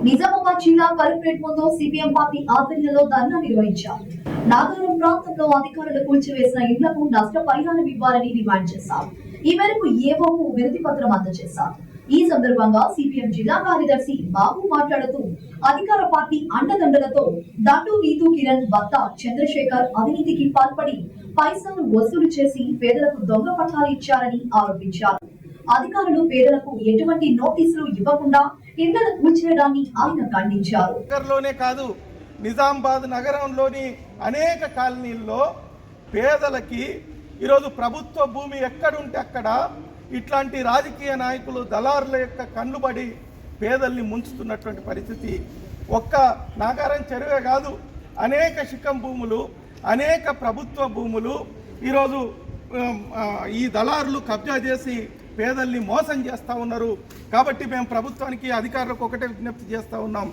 నిజామాబాద్ జిల్లా కలెక్టరేట్ ముందు CPM party ఆధ్వర్యంలో ధర్నా నిర్వహించారు. నాగారం ప్రాంతంలో అధికారులు కూల్చివేసిన ఇళ్లకు నష్టపరిహారం ఇవ్వాలని డిమాండ్ చేశారు. ఈ మేరకు ఏవోకు వినతి పత్రం అందజేశారు. ఈ సందర్భంగా సిపిఎం జిల్లా కార్యదర్శి బాబు మాట్లాడుతూ అధికార పార్టీ అండదండలతో దండు నీతు కిరణ్ భర్త చంద్రశేఖర్ అవినీతికి పాల్పడి పైసలు వసూలు చేసి పేదలకు దొంగ పట్టాలు ఇచ్చారని ఆరోపించారు. అధికారులు పేదలకు ఎటువంటి నోటీసులు ఇవ్వకుండా ఇళ్లను కూల్చేయడాన్ని ఆయన ఖండించారు. కాదు, నిజామాబాద్ నగరంలోని అనేక కాలనీల్లో పేదలకి ఈరోజు ప్రభుత్వ భూమి ఎక్కడుంటే అక్కడ ఇట్లాంటి రాజకీయ నాయకులు దళారుల యొక్క కన్నుబడి పేదల్ని ముంచుతున్నటువంటి పరిస్థితి. ఒక్క నాగారం చెరువే కాదు, అనేక శిఖం భూములు, అనేక ప్రభుత్వ భూములు ఈరోజు ఈ దళారులు కబ్జా చేసి పేదల్ని మోసం చేస్తూ ఉన్నారు. కాబట్టి మేము ప్రభుత్వానికి అధికారులకు ఒకటే విజ్ఞప్తి చేస్తూ ఉన్నాం,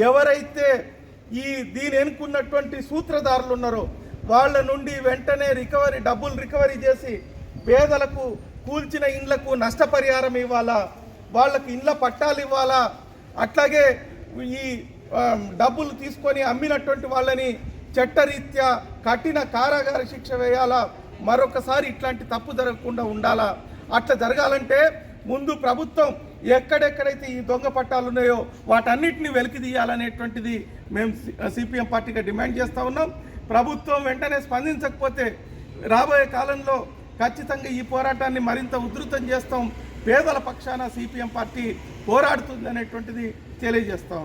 ఎవరైతే దీని ఎన్నుకున్నటువంటి సూత్రధారులు ఉన్నారో వాళ్ళ నుండి వెంటనే డబ్బులు రికవరీ చేసి పేదలకు కూల్చిన ఇండ్లకు నష్టపరిహారం ఇవ్వాలా, వాళ్ళకు ఇండ్ల పట్టాలు ఇవ్వాలా. అట్లాగే ఈ డబ్బులు తీసుకొని అమ్మినటువంటి వాళ్ళని చట్టరీత్యా కఠిన కారాగార శిక్ష వేయాలా. మరొకసారి ఇట్లాంటి తప్పు జరగకుండా ఉండాలా. అట్లా జరగాలంటే ముందు ప్రభుత్వం ఎక్కడెక్కడైతే ఈ దొంగ పట్టాలు ఉన్నాయో వాటన్నిటిని వెలికి తీయాలనేటువంటిది మేము సిపిఎం పార్టీగా డిమాండ్ చేస్తూ ఉన్నాం. ప్రభుత్వం వెంటనే స్పందించకపోతే రాబోయే కాలంలో ఖచ్చితంగా ఈ పోరాటాన్ని మరింత ఉధృతం చేస్తాం. పేదల పక్షాన సిపిఎం పార్టీ పోరాడుతుంది అనేటువంటిది తెలియజేస్తా ఉన్నాం.